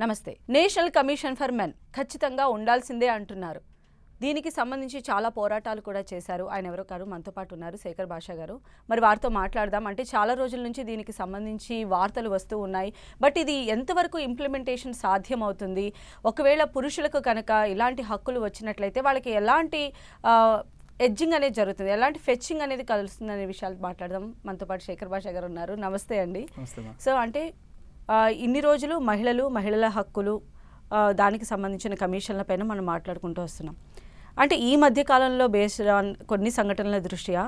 నమస్తే. National commission for men ఖచ్చితంగా ఉండాల్సిందే అంటున్నారు. దీనికి సంబంధించి చాలా పోరాటాలు కూడా చేశారు. ఆయన ఎవరో కాదు, మనతో పాటు ఉన్నారు శేఖర్ భాషా గారు. మరి వారితో మాట్లాడదాం. అంటే చాలా రోజుల నుంచి దీనికి సంబంధించి వార్తలు వస్తూ ఉన్నాయి. బట్ ఇది ఎంతవరకు ఇంప్లిమెంటేషన్ సాధ్యమవుతుంది? ఒకవేళ పురుషులకు కనుక ఇలాంటి హక్కులు వచ్చినట్లయితే వాళ్ళకి ఎలాంటి ఎడ్జింగ్ అనేది జరుగుతుంది, ఎలాంటి ఫెచ్చింగ్ అనేది కలుస్తుంది అనే విషయాలు మాట్లాడదాం. మనతో పాటు శేఖర్ భాషా గారు ఉన్నారు. నమస్తే అండి. సో అంటే ఇన్ని రోజులు మహిళల హక్కులు దానికి సంబంధించిన కమిషన్ల పైన మనం మాట్లాడుకుంటూ వస్తున్నాం. అంటే ఈ మధ్య కాలంలో బేస్డ్ ఆన్ కొన్ని సంఘటనల దృష్ట్యా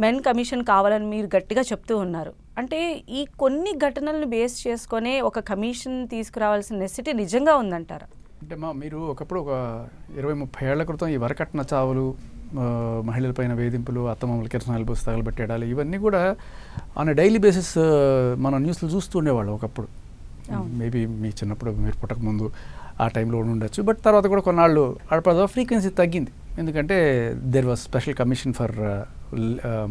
మెన్ కమిషన్ కావాలని మీరు గట్టిగా చెప్తూ ఉన్నారు. అంటే ఈ కొన్ని ఘటనలను బేస్ చేసుకునే ఒక కమిషన్ తీసుకురావాల్సిన నెసిటీ నిజంగా ఉందంటారా? అంటే మీరు ఒకప్పుడు ఒక 20-30 ఏళ్ల క్రితం ఈ వరకట్న చావులు, మహిళలపైన వేధింపులు, అత్తమామల కిరసనాలు పోసి తగలబెట్టేడాలు, ఇవన్నీ కూడా ఆన్ డైలీ బేసిస్ మనం న్యూస్లు చూస్తూ ఉండేవాళ్ళం ఒకప్పుడు. మేబీ మీ చిన్నప్పుడు మీరు పుట్టకముందు ఆ టైంలో ఉండొచ్చు. బట్ తర్వాత కూడా కొన్నాళ్ళు ఫ్రీక్వెన్సీ తగ్గింది. ఎందుకంటే there was special commission for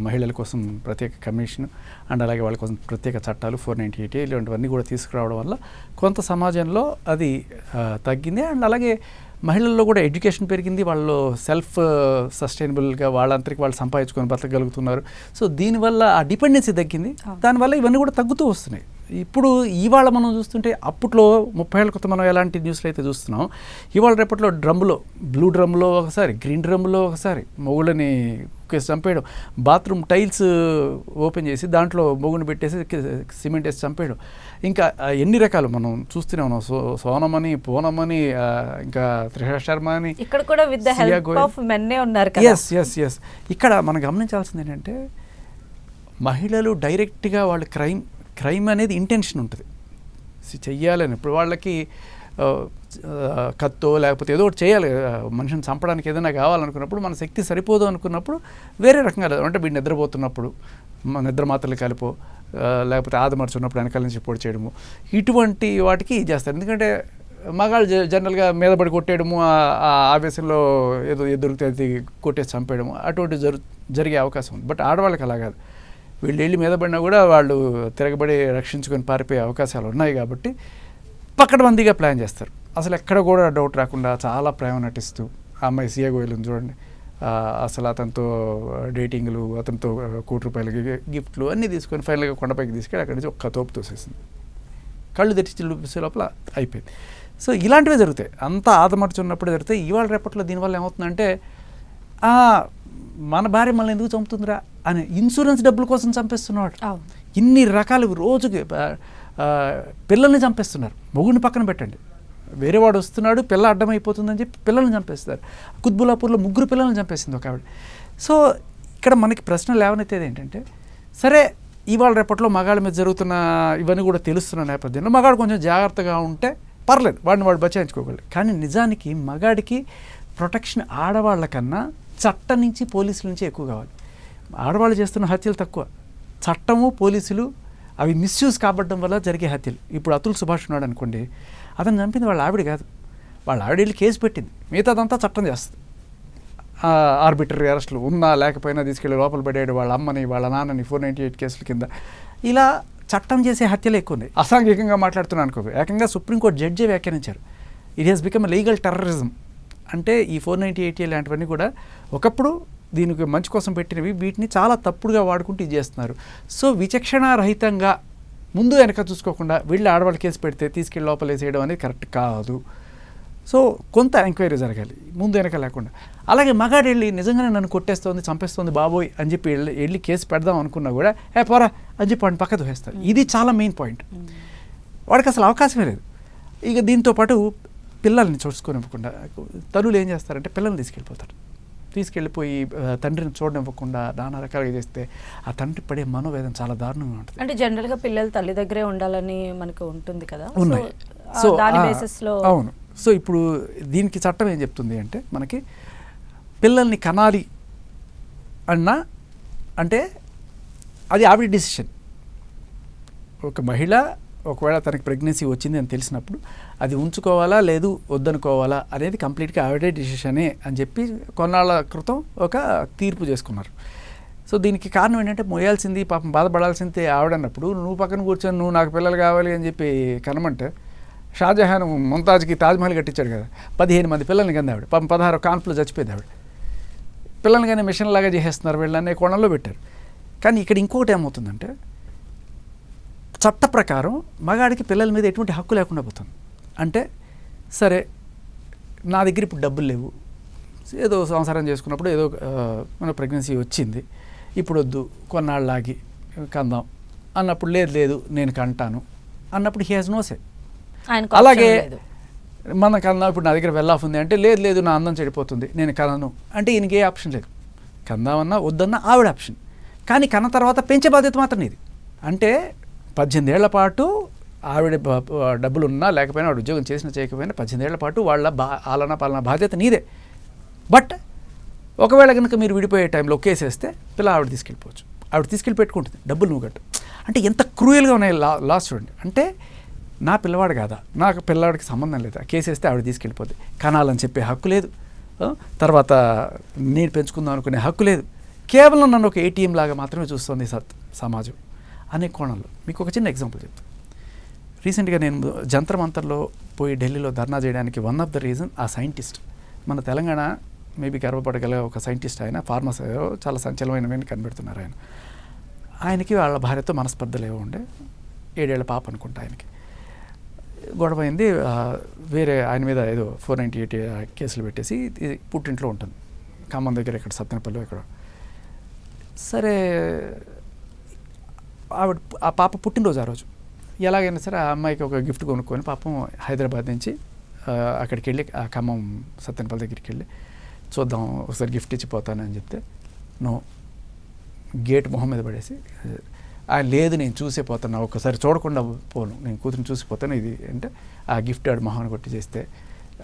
మహిళల కోసం ప్రత్యేక కమిషన్ అండ్ అలాగే వాళ్ళ కోసం ప్రత్యేక చట్టాలు 498 ఇలాంటివన్నీ కూడా తీసుకురావడం వల్ల కొంత సమాజంలో అది తగ్గింది. అండ్ అలాగే మహిళల్లో కూడా ఎడ్యుకేషన్ పెరిగింది, వాళ్ళు సెల్ఫ్ సస్టైనబుల్గా వాళ్ళంతరికి వాళ్ళు సంపాదించుకొని బతకగలుగుతున్నారు. సో దీనివల్ల ఆ డిపెండెన్సీ తగ్గింది. దానివల్ల ఇవన్నీ కూడా తగ్గుతూ వస్తున్నాయి. ఇప్పుడు ఇవాళ మనం చూస్తుంటే అప్పట్లో 30 ఏళ్ళ క్రితం మనం ఎలాంటి న్యూస్లు అయితే చూస్తున్నాం, ఇవాళ రేపట్లో డ్రమ్లో, బ్లూ డ్రమ్లో ఒకసారి, గ్రీన్ డ్రమ్లో ఒకసారి మొగుళ్ళని కేసు చంపేయడం, బాత్రూమ్ టైల్స్ ఓపెన్ చేసి దాంట్లో మొగుని పెట్టేసి సిమెంట్ వేసి చంపేయడం, ఇంకా ఎన్ని రకాలు మనం చూస్తూనే ఉన్నాం. సోనమని, పూనమని, ఇంకా త్రిషా శర్మ అని, ఇక్కడ కూడా విత్ ద హెల్ప్ ఆఫ్ మెన్నే ఉన్నారు కదా. ఎస్ ఇక్కడ మనం గమనించాల్సింది ఏంటంటే మహిళలు డైరెక్ట్గా వాళ్ళు క్రైమ్ అనేది ఇంటెన్షన్ ఉంటుంది చెయ్యాలని. ఇప్పుడు వాళ్ళకి కత్తో లేకపోతే ఏదో ఒకటి చేయాలి, మనిషిని చంపడానికి ఏదైనా కావాలనుకున్నప్పుడు మన శక్తి సరిపోదు అనుకున్నప్పుడు వేరే రకంగా, అంటే వీడు నిద్రపోతున్నప్పుడు నిద్ర మాత్రలు కలిపో, లేకపోతే ఆదమర్చున్నప్పుడు వెనకాల నుంచి పొడి చేయడము, ఇటువంటి వాటికి చేస్తారు. ఎందుకంటే మగాళ్ళు జనరల్గా మీద పడి కొట్టేయడము, ఆ ఆవేశంలో ఏదో దొరికితే అది కొట్టేసి చంపేయడము, అటువంటి జరిగే అవకాశం ఉంది. బట్ ఆడవాళ్ళకి అలా కాదు. వీళ్ళు వెళ్ళి మీద పడినా కూడా వాళ్ళు తిరగబడి రక్షించుకొని పారిపోయే అవకాశాలు ఉన్నాయి. కాబట్టి పకడ్బందీగా ప్లాన్ చేస్తారు. అసలు ఎక్కడ కూడా డౌట్ రాకుండా చాలా ప్రేమ నటిస్తూ, ఆ అమ్మాయి సియా గోయల్ని చూడండి, అసలు అతనితో డేటింగ్లు, అతనితో ₹1,00,00,000 గిఫ్ట్లు అన్నీ తీసుకొని ఫైనల్గా కొండపైకి తీసుకెళ్ళి అక్కడి నుంచి ఒక్క తోపు తోసేసింది. కళ్ళు తెరిచి చూపిసే లోపల అయిపోయింది. సో ఇలాంటివే జరుగుతాయి, అంతా ఆదమర్చున్నప్పుడు జరుగుతాయి. ఇవాళ రేపట్లో దీనివల్ల ఏమవుతుందంటే మన భార్య మనల్ని ఎందుకు చంపుతుందిరా అని ఇన్సూరెన్స్ డబ్బుల కోసం చంపేస్తున్నాడు. ఇన్ని రకాలు రోజుకి పిల్లల్ని చంపేస్తున్నారు. మొగుడిని పక్కన పెట్టండి, వేరేవాడు వస్తున్నాడు పిల్ల అడ్డమైపోతుందని చెప్పి పిల్లల్ని చంపేస్తారు. కుత్బులాపూర్లో 3 పిల్లల్ని చంపేసింది ఒక ఆవిడ. సో ఇక్కడ మనకి ప్రశ్న లేవనెత్తేది ఏంటంటే, సరే ఇవాళ రేపట్లో మగాళ్ళ మీద జరుగుతున్న ఇవన్నీ కూడా తెలుస్తున్న నేపథ్యంలో మగాడు కొంచెం జాగ్రత్తగా ఉంటే పర్లేదు, వాడిని వాడు బచాయించుకోగలరు. కానీ నిజానికి మగాడికి ప్రొటెక్షన్ ఆడవాళ్ళ కన్నా చట్టం నుంచి, పోలీసుల నుంచి ఎక్కువ కావాలి. ఆడవాళ్ళు చేస్తున్న హత్యలు తక్కువ, చట్టము పోలీసులు అవి మిస్యూజ్ కాబట్టడం వల్ల జరిగే హత్యలు. ఇప్పుడు అతుల్ సుభాష్ ఉన్నాడు అనుకోండి, అతను చంపింది వాళ్ళ ఆవిడ కాదు, వాళ్ళ ఆవిడ వెళ్ళి కేసు పెట్టింది, మిగతాదంతా చట్టం చేస్తుంది. ఆర్బిటరీ అరెస్టులు ఉన్నా లేకపోయినా తీసుకెళ్ళి లోపల పడేయడం, వాళ్ళ అమ్మని వాళ్ళ నాన్నని 498 కేసుల కింద ఇలా చట్టం చేసే హత్యలు ఎక్కువ ఉన్నాయి. అసాంఘికంగా మాట్లాడుతున్నాను అనుకో, ఏకంగా సుప్రీంకోర్టు జడ్జి వ్యాఖ్యానించారు, it has become legal terrorism. అంటే ఈ 498 లాంటివన్నీ కూడా ఒకప్పుడు దీనికి మంచి కోసం పెట్టినవి, వీటిని చాలా తప్పుడుగా వాడుకుంటూ ఇది చేస్తున్నారు. సో విచక్షణారహితంగా ముందు వెనక చూసుకోకుండా వీళ్ళు ఆడవాళ్ళ కేసు పెడితే తీసుకెళ్ళి లోపల వేసేయడం అనేది కరెక్ట్ కాదు. సో కొంత ఎంక్వైరీ జరగాలి, ముందు వెనక లేకుండా. అలాగే మగాడు వెళ్ళి నిజంగానే నన్ను కొట్టేస్తోంది, చంపేస్తోంది బాబోయ్ అని చెప్పి వెళ్ళి కేసు పెడదాం అనుకున్నా కూడా పోరా అని చెప్పి వాడిని పక్కకు వేస్తారు. ఇది చాలా మెయిన్ పాయింట్. వాడికి అసలు అవకాశమే లేదు. ఇక దీంతోపాటు పిల్లల్ని చూసుకోనివ్వకుండా తల్లులు ఏం చేస్తారంటే పిల్లల్ని తీసుకెళ్ళిపోయి తండ్రిని చూడనివ్వకుండా నానా రకాలుగా చేస్తే ఆ తండ్రి పడే మనోవేదన చాలా దారుణంగా ఉంటుంది. అంటే జనరల్గా పిల్లలు తల్లి దగ్గరే ఉండాలని మనకు ఉంటుంది కదా. ఉన్నాయి. సో అవును. సో ఇప్పుడు దీనికి చట్టం ఏం చెప్తుంది అంటే, మనకి పిల్లల్ని కనాలి అన్నా అంటే అది ఆవిడ డిసిషన్. ఒక మహిళ ఒకవేళ తనకి ప్రెగ్నెన్సీ వచ్చింది అని తెలిసినప్పుడు అది ఉంచుకోవాలా లేదు వద్దనుకోవాలా అనేది కంప్లీట్గా ఆవిడే డిసిషనే అని చెప్పి కొన్నాళ్ళ క్రితం ఒక తీర్పు చేసుకున్నారు. సో దీనికి కారణం ఏంటంటే, మోయాల్సింది పాపం బాధపడాల్సిందే ఆవిడన్నప్పుడు నువ్వు పక్కన కూర్చొని నువ్వు నాకు పిల్లలు కావాలి అని చెప్పి కనమంటే షాజహాన్ ముంతాజ్కి తాజ్మహల్ కట్టించాడు కదా, 15 మంది పిల్లల్ని కంది ఆవిడ, 16 కాన్పులు చచ్చిపోయింది ఆవిడ. పిల్లల్ని కానీ మిషన్ లాగా చేసేస్తున్నారు వీళ్ళనే కోణంలో పెట్టారు. కానీ ఇక్కడ ఇంకొకటి ఏమవుతుందంటే చట్ట ప్రకారం మగాడికి పిల్లల మీద ఎటువంటి హక్కు లేకుండా పోతుంది. అంటే సరే నా దగ్గర ఇప్పుడు డబ్బులు లేవు, ఏదో సంసారం చేసుకున్నప్పుడు ఏదో మన ప్రెగ్నెన్సీ వచ్చింది, ఇప్పుడు వద్దు కొన్నాళ్ళు ఆగి కందాం అన్నప్పుడు లేదు నేను కంటాను అన్నప్పుడు హీ హాజ్ నో సే. అలాగే మన కందాం ఇప్పుడు నా దగ్గర వెల్ ఆఫ్ ఉంది అంటే లేదు నా అందం చెడిపోతుంది నేను కనను అంటే ఈయనకి ఏ ఆప్షన్ లేదు. కందామన్నా వద్దన్నా ఆవిడ ఆప్షన్. కానీ కన్న తర్వాత పెంచే బాధ్యత మాత్రం ఇది. అంటే 18 ఏళ్ల పాటు ఆవిడ డబ్బులు ఉన్నా లేకపోయినా ఆవిడ ఉద్యోగం చేసినా చేయకపోయినా 18 ఏళ్ల పాటు వాళ్ళ ఆలన పాలన బాధ్యత నీదే. బట్ ఒకవేళ కనుక మీరు విడిపోయే టైంలో కేసేస్తే పిల్ల ఆవిడ తీసుకెళ్ళిపోవచ్చు, ఆవిడ తీసుకెళ్ళి పెట్టుకుంటుంది, డబ్బులు నువ్వు కట్టు. అంటే ఎంత క్రూయల్గా ఉన్నాయి లాస్ చూడండి. అంటే నా పిల్లవాడు కాదా, నాకు పిల్లవాడికి సంబంధం లేదా, కేసేస్తే ఆవిడ తీసుకెళ్ళిపోద్ది, కనాలని చెప్పే హక్కు లేదు, తర్వాత నేను పెంచుకుందాం అనుకునే హక్కు లేదు, కేవలం నన్ను ఒక ఏటీఎం లాగా మాత్రమే చూస్తుంది సమాజం అనే కోణంలో. మీకు ఒక చిన్న ఎగ్జాంపుల్ చెప్తాను. రీసెంట్గా నేను జంతర్ మంతర్లో పోయి ఢిల్లీలో ధర్నా చేయడానికి వన్ ఆఫ్ ద రీజన్ ఆ సైంటిస్ట్, మన తెలంగాణ మేబీ గర్వపడగల ఒక సైంటిస్ట్, ఆయన ఫార్మస్ చాలా సంచలనమైనవి కనిపెడుతున్నారు. ఆయనకి వాళ్ళ భార్యతో మనస్పర్ధలు ఏవో ఉండే, 7 ఏళ్ల పాప అనుకుంటా. ఆయనకి గొడవ అయింది, వేరే ఆయన మీద ఏదో 498 కేసులు పెట్టేసి పుట్టింట్లో ఉంటుంది, ఖమ్మం దగ్గర ఇక్కడ సత్తెనపల్లి ఇక్కడ. సరే ఆవిడ ఆ పాప పుట్టినరోజు ఆ రోజు ఎలాగైనా సరే ఆ అమ్మాయికి ఒక గిఫ్ట్ కొనుక్కొని పాపం హైదరాబాద్ నుంచి అక్కడికి వెళ్ళి ఆ ఖమ్మం సత్తెనపల్లి దగ్గరికి వెళ్ళి చూద్దాం ఒకసారి గిఫ్ట్ ఇచ్చిపోతానని చెప్తే నో, గేట్ మొహం మీద పడేసి ఆయన లేదు నేను చూసే పోతాను, ఒక్కసారి చూడకుండా పోను, నేను కూతురిని చూసిపోతాను ఇది అంటే ఆ గిఫ్ట్ ఆడు మొహాన్ని కొట్టి చేస్తే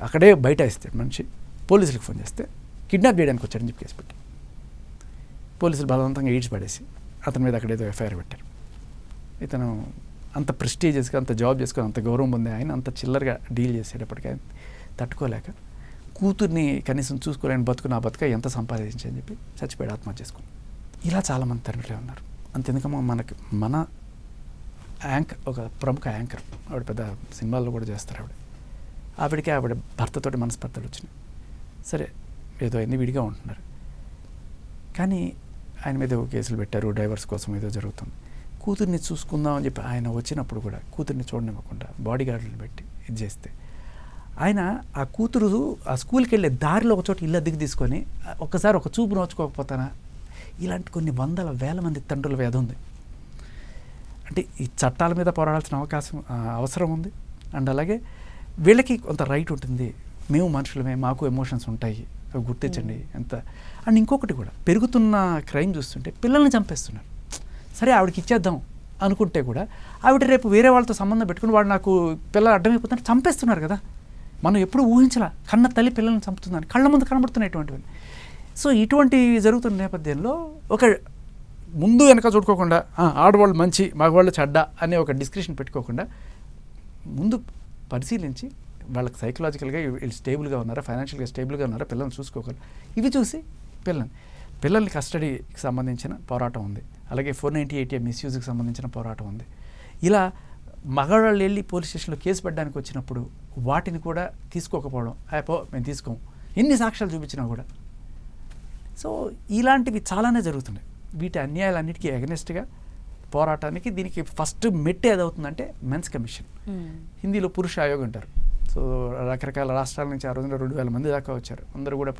అక్కడే బయట ఇస్తాడు మనిషి. పోలీసులకు ఫోన్ చేస్తే కిడ్నాప్ చేయడానికి వచ్చాడని చెప్పి కేసు పెట్టి పోలీసులు బలవంతంగా ఈడ్చి పడేసి అతని మీద అక్కడేదో ఎఫ్ఐఆర్ పెట్టారు. ఇతను అంత ప్రెస్టీజియస్గా అంత జాబ్ చేసుకొని అంత గౌరవం పొందే ఆయన అంత చిల్లరగా డీల్ చేసేటప్పటికీ ఆయన తట్టుకోలేక కూతుర్ని కనీసం చూసుకోలేని బతుకు నా బతుక ఎంత సంపాదించని చెప్పి చచ్చిపోయాడు, ఆత్మహత్య చేసుకుని. ఇలా చాలామంది తండ్రులే ఉన్నారు. అంతెందుకమ్మా మన యాంకర్, ఒక ప్రముఖ యాంకర్, ఆవిడ పెద్ద సినిమాల్లో కూడా చేస్తారు. ఆవిడకి ఆవిడ భర్తతోటి మనస్పర్ధలు వచ్చినాయి. సరే ఏదో అయింది, విడిగా ఉంటున్నారు. కానీ ఆయన మీద కేసులు పెట్టారు, డైవర్స్ కోసం ఏదో జరుగుతుంది. కూతుర్ని చూసుకుందాం అని చెప్పి ఆయన వచ్చినప్పుడు కూడా కూతుర్ని చూడనివ్వకుండా బాడీ గార్డులను పెట్టి ఇది చేస్తే ఆయన ఆ కూతురు ఆ స్కూల్కి వెళ్ళే దారిలో ఒక చోట ఇల్లు అద్దెకి తీసుకొని ఒక్కసారి ఒక చూపు నోచుకోకపోతానా, ఇలాంటి కొన్ని వందల వేల మంది తండ్రుల వేద ఉంది. అంటే ఈ చట్టాల మీద పోరాడాల్సిన అవసరం ఉంది. అండ్ అలాగే వీళ్ళకి కొంత రైట్ ఉంటుంది, మేము మనుషులమే, మాకు ఎమోషన్స్ ఉంటాయి, గుర్తించండి ఎంత. అండ్ ఇంకొకటి కూడా పెరుగుతున్న క్రైమ్ చూస్తుంటే పిల్లల్ని చంపేస్తున్నారు. సరే ఆవిడకి ఇచ్చేద్దాం అనుకుంటే కూడా ఆవిడ రేపు వేరే వాళ్ళతో సంబంధం పెట్టుకుని వాడు నాకు పిల్లలు అడ్డమైపోతుంటే చంపేస్తున్నారు కదా. మనం ఎప్పుడు ఊహించలా కన్న తల్లి పిల్లల్ని చంపుతుందని, కళ్ళ ముందు కనబడుతున్నటువంటివి. సో ఇటువంటి జరుగుతున్న నేపథ్యంలో ఒక ముందు వెనక చూడుకోకుండా ఆడవాళ్ళు మంచి మగవాళ్ళు చెడ్డ అనే ఒక డిస్కషన్ పెట్టుకోకుండా ముందు పరిశీలించి వాళ్ళకి సైకలాజికల్గా వీళ్ళు స్టేబుల్గా ఉన్నారా, ఫైనాన్షియల్గా స్టేబుల్గా ఉన్నారా, పిల్లల్ని చూసుకోగలరు, ఇవి చూసి పిల్లల్ని కస్టడీకి సంబంధించిన పోరాటం ఉంది. అలాగే 498 మిస్యూజ్కి సంబంధించిన పోరాటం ఉంది. ఇలా మగవాళ్ళు వెళ్ళి పోలీస్ స్టేషన్లో కేసు పెట్టడానికి వచ్చినప్పుడు వాటిని కూడా తీసుకోకపోవడం, మేము తీసుకోము, ఎన్ని సాక్ష్యాలు చూపించినా కూడా. సో ఇలాంటివి చాలానే జరుగుతున్నాయి. వీటి అన్యాయాలన్నిటికీ ఎగనెస్ట్గా పోరాటానికి దీనికి ఫస్ట్ మెట్టు ఏదవుతుందంటే మెన్స్ కమిషన్, హిందీలో పురుష ఆయోగ్ అంటారు. సో రకరకాల రాష్ట్రాల నుంచి ఆ రోజున 2000 మంది దాకా వచ్చారు. అందరూ కూడా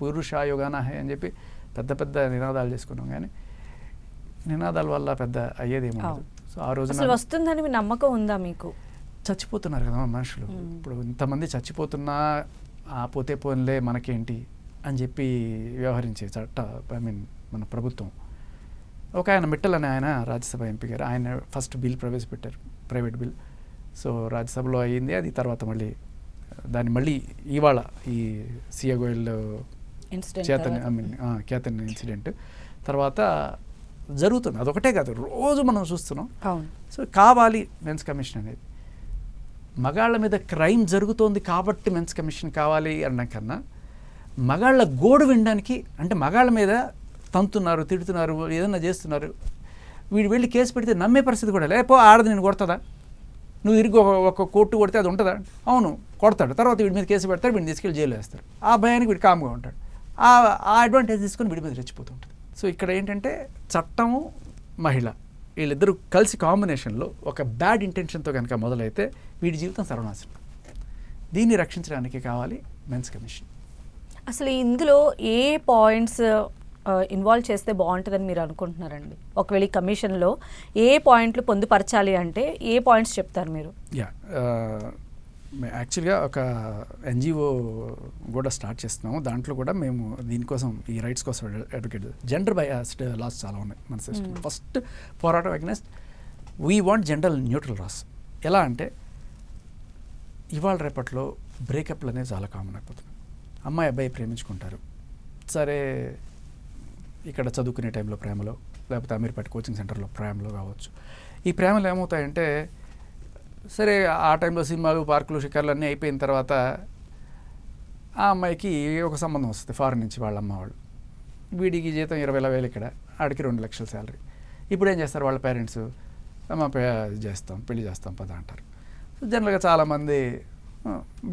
పురుష ఆయోగానా హై అని చెప్పి పెద్ద పెద్ద నినాదాలు చేసుకున్నాం. కానీ నినాదాల వల్ల పెద్ద అయ్యేదేమో. సో ఆ రోజున వస్తుందని నమ్మకం ఉందా మీకు? చచ్చిపోతున్నారు కదా మనుషులు. ఇప్పుడు ఇంతమంది చచ్చిపోతున్నా పోతే పోన్లే మనకేంటి అని చెప్పి వ్యవహరించే మన ప్రభుత్వం. ఒక ఆయన మిట్టల్ అనే ఆయన రాజ్యసభ ఎంపీ గారు, ఆయన ఫస్ట్ బిల్ ప్రవేశపెట్టారు, ప్రైవేట్ బిల్. సో రాజ్యసభలో అయ్యింది అది. తర్వాత దాన్ని మళ్ళీ ఇవాళ ఈ సియా గోయల్ కేతన్ ఇన్సిడెంట్ తర్వాత జరుగుతుంది. అదొకటే కాదు, రోజు మనం చూస్తున్నాం. సో కావాలి మెన్స్ కమిషన్ అనేది. మగాళ్ళ మీద క్రైమ్ జరుగుతోంది కాబట్టి మెన్స్ కమిషన్ కావాలి అనడం కన్నా మగాళ్ళ గోడు వినడానికి, అంటే మగాళ్ళ మీద తంతున్నారు, తిడుతున్నారు, ఏదన్నా చేస్తున్నారు, వీడు వెళ్ళి కేసు పెడితే నమ్మే పరిస్థితి కూడా లేపో ఆడది నేను కొడుతుందా, నువ్వు తిరిగి ఒక కోర్టు కొడితే అది ఉంటుందా? అవును, కొడతాడు. తర్వాత వీడి మీద కేసు పెడతాడు, వీడిని తీసుకెళ్ళి జైలు వేస్తారు. ఆ భయానికి వీడు కామ్గా ఉంటాడు. ఆ అడ్వాంటేజ్ తీసుకొని వీడి మీద రెచ్చిపోతుంటుంది. సో ఇక్కడ ఏంటంటే చట్టము, మహిళ వీళ్ళిద్దరూ కలిసి కాంబినేషన్లో ఒక బ్యాడ్ ఇంటెన్షన్తో కనుక మొదలైతే వీడి జీవితం సర్వనాశనం. దీన్ని రక్షించడానికి కావాలి మెన్స్ కమిషన్. అసలు ఇందులో ఏ పాయింట్స్ ఇన్వాల్వ్ చేస్తే బాగుంటుందని మీరు అనుకుంటున్నారండి? ఒకవేళ ఈ కమిషన్లో ఏ పాయింట్లు పొందుపరచాలి అంటే ఏ పాయింట్స్ చెప్తారు మీరు? యాక్చువల్గా ఒక ఎన్జిఓ కూడా స్టార్ట్ చేస్తున్నాము. దాంట్లో కూడా మేము దీనికోసం ఈ రైట్స్ కోసం అడ్వకేట్. జెండర్ బయాస్డ్ లాస్ చాలా ఉన్నాయి మన సిస్టమ్. ఫస్ట్ పోరాటం against we want gender neutral laws. ఎలా అంటే ఇవాళ రేపట్లో బ్రేకప్లు అనేది చాలా కామన్ అయిపోతుంది. అమ్మాయి అబ్బాయి ప్రేమించుకుంటారు, సరే ఇక్కడ చదువుకునే టైంలో ప్రేమలో, లేకపోతే అమీర్పేట కోచింగ్ సెంటర్లో ప్రేమలో కావచ్చు. ఈ ప్రేమలు ఏమవుతాయంటే సరే ఆ టైంలో సినిమాలు, పార్కులు, షికార్లు అన్నీ అయిపోయిన తర్వాత ఆ అమ్మాయికి ఒక సంబంధం వస్తుంది ఫారెన్ నుంచి వాళ్ళ అమ్మ వాళ్ళు. వీడికి జీతం 20,000 ఇక్కడ, ఆడికి 2 లక్షల శాలరీ. ఇప్పుడు ఏం చేస్తారు వాళ్ళ పేరెంట్స్? అమ్మ చేస్తాం, పెళ్లి చేస్తాం పద అంటారు. సో జనరల్గా చాలామంది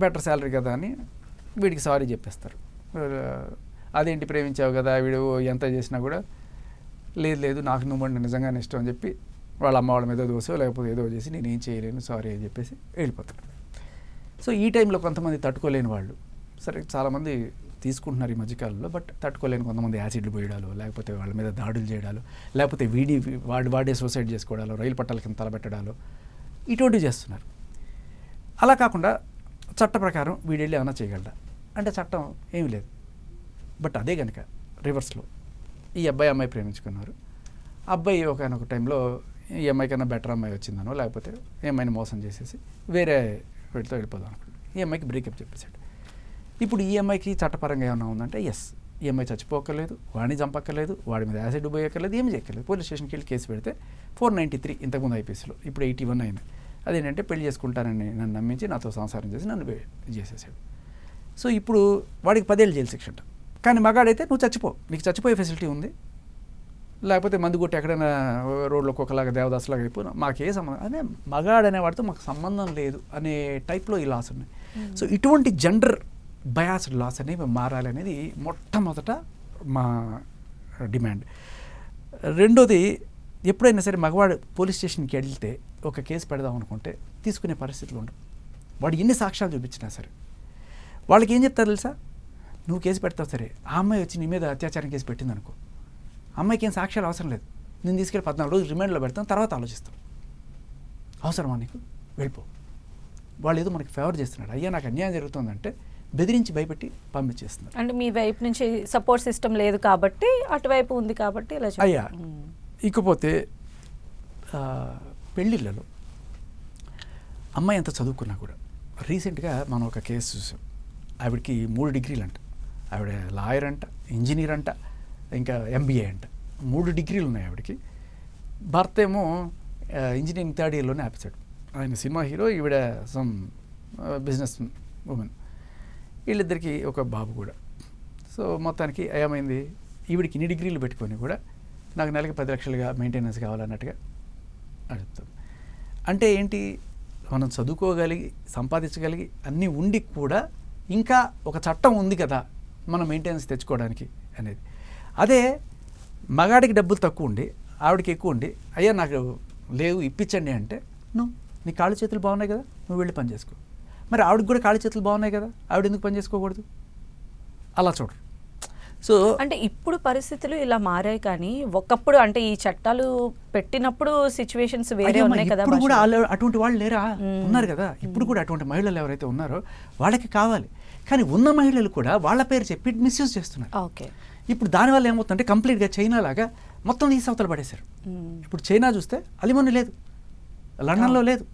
బెటర్ శాలరీ కదా అని వీడికి సారీ చెప్పేస్తారు. అదేంటి ప్రేమించావు కదా, వీడు ఎంత చేసినా కూడా లేదు నాకు నువ్వు నిజంగానే ఇష్టం అని చెప్పి వాళ్ళ అమ్మ వాళ్ళ మీద దోసో లేకపోతే ఏదో చేసి నేను ఏం చేయలేను సారీ అని చెప్పేసి వెళ్ళిపోతారు. సో ఈ టైంలో కొంతమంది తట్టుకోలేని వాళ్ళు, సరే చాలామంది తీసుకుంటున్నారు ఈ మధ్యకాలంలో, బట్ తట్టుకోలేని కొంతమంది యాసిడ్లు పోయడాలు, లేకపోతే వాళ్ళ మీద దాడులు చేయడాలు, లేకపోతే వాడే సూసైడ్ చేసుకోవడాలు, రైలు పట్టాల కింద తలబెట్టడాలు, ఇటువంటివి చేస్తున్నారు. అలా కాకుండా చట్ట ప్రకారం వీడెళ్ళి ఏమైనా చేయగలడా అంటే చట్టం ఏమీ లేదు. బట్ అదే కనుక రివర్స్లో ఈ అమ్మాయి ప్రేమించుకున్నారు, అబ్బాయి ఒకనొక టైంలో ఈ అమ్మాయి కన్నా బెటర్ అమ్మాయి వచ్చిందనో లేకపోతే ఈ అమ్మాయిని మోసం చేసేసి వేరే వీటితో వెళ్ళిపోదాం అనుకున్నాడు. ఈ అమ్మాయికి బ్రేకప్ చెప్పేశాడు. ఇప్పుడు ఈ అమ్మాయికి చట్టపరంగా ఏమైనా ఉందంటే ఎస్, ఈ అమ్మాయి చచ్చిపోక్కర్లేదు, వాడిని చంపక్కర్లేదు, వాడి మీద యాసిడ్ పోయక్కర్లేదు, ఏమి చేయక్కర్లేదు. పోలీస్ స్టేషన్కి వెళ్ళి కేసు పెడితే 493 ఇంతకుముందు ఐపీఎస్లో, ఇప్పుడు 81 అయింది. అదేంటంటే పెళ్లి చేసుకుంటానని నన్ను నమ్మించి నాతో సంసారం చేసి నన్ను చేసేసాడు. సో ఇప్పుడు వాడికి 10 ఏళ్ళు జైలు శిక్ష అంట. కానీ మగాడైతే నువ్వు చచ్చిపో, నీకు చచ్చిపోయే ఫెసిలిటీ ఉంది, లేకపోతే మందు కొట్టి ఎక్కడైనా రోడ్లో ఒకలాగా దేవదాసులాగా అయిపో, మాకే సంబంధం అనే మగాడు అనేవాడితో మాకు సంబంధం లేదు అనే టైప్లో ఈ లాస్ ఉన్నాయి. సో ఇటువంటి జెండర్ బయాస్డ్ లాస్ అనేవి మారాలి అనేది మొట్టమొదట మా డిమాండ్. రెండోది, ఎప్పుడైనా సరే మగవాడు పోలీస్ స్టేషన్కి వెళ్తే ఒక కేసు పెడదాం అనుకుంటే తీసుకునే పరిస్థితులు ఉండవు. వాడు ఎన్ని సాక్ష్యాలు చూపించినా సరే వాళ్ళకి ఏం చెప్తారు తెలుసా? నువ్వు కేసు పెడతావు సరే, ఆ అమ్మాయి వచ్చి నీ మీద అత్యాచారం కేసు పెట్టింది అనుకో, అమ్మాయికి ఏం సాక్ష్యాలు అవసరం లేదు, నేను తీసుకెళ్ళి 14 రోజులు రిమాండ్లో పెడతాను, తర్వాత ఆలోచిస్తాం. అవసరమా నీకు? వెళ్ళిపో. వాళ్ళు ఏదో మనకి ఫేవర్ చేస్తున్నాడు, అయ్యా నాకు అన్యాయం జరుగుతుందంటే బెదిరించి భయపెట్టి పంపించేస్తున్నారు. అంటే మీ వైపు నుంచి సపోర్ట్ సిస్టమ్ లేదు కాబట్టి, అటువైపు ఉంది కాబట్టి ఇలా అయ్యా. ఇకపోతే పెళ్ళిళ్ళలో అమ్మాయి ఎంత చదువుకున్నా కూడా, రీసెంట్గా మనం ఒక కేసు చూసాం. ఆవిడకి 3 డిగ్రీలు అంట, ఆవిడ లాయర్ అంట, ఇంజనీర్ అంట, ఇంకా ఎంబీఏ అంట, 3 డిగ్రీలు ఉన్నాయి ఆవిడకి. భర్త ఏమో ఇంజనీరింగ్ 3rd ఇయర్లోనే ఆపేశాడు. ఆయన సినిమా హీరో, ఈవిడ సమ్ బిజినెస్ ఉమెన్. వీళ్ళిద్దరికీ ఒక బాబు కూడా. సో మొత్తానికి ఏమైంది, ఈవిడికి ఇన్ని డిగ్రీలు పెట్టుకొని కూడా నాకు నెలకి 10 లక్షలుగా మెయింటెనెన్స్ కావాలన్నట్టుగా అడుగుతుంది. అంటే ఏంటి, మనం చదువుకోగలిగి సంపాదించగలిగి అన్నీ ఉండి కూడా ఇంకా ఒక చట్టం ఉంది కదా మనం మెయింటెనెన్స్ తెచ్చుకోవడానికి అనేది. అదే మగాడికి డబ్బులు తక్కువ ఉండి ఆవిడకి ఎక్కువ ఉండి, అయ్యా నాకు లేవు ఇప్పించండి అంటే, నీ కాళ్ళు చేతులు బాగున్నాయి కదా, నువ్వు వెళ్ళి పని చేసుకో. మరి ఆవిడకి కూడా కాళ్ళు చేతులు బాగున్నాయి కదా, ఆవిడ ఎందుకు పని చేసుకోకూడదు? అలా చూడరు. సో అంటే ఇప్పుడు పరిస్థితులు ఇలా మారాయి, కానీ ఒకప్పుడు అంటే ఈ చట్టాలు పెట్టినప్పుడు సిచ్యువేషన్స్ వేరే ఉన్నాయి కదా. ఇప్పుడు కూడా అటువంటి వాళ్ళు లేరా? ఉన్నారు కదా. ఇప్పుడు కూడా అటువంటి మహిళలు ఎవరైతే ఉన్నారో వాళ్ళకి కావాలి. కానీ ఉన్న మహిళలు కూడా వాళ్ళ పేరు చెప్పి మిస్యూజ్ చేస్తున్నారు. ఓకే. ఇప్పుడు దానివల్ల ఏమవుతుందంటే కంప్లీట్గా చైనా లాగా మొత్తం తీసి అవతల పడేశారు. ఇప్పుడు చైనా చూస్తే అలిమోని లేదు, లండన్లో లేదు.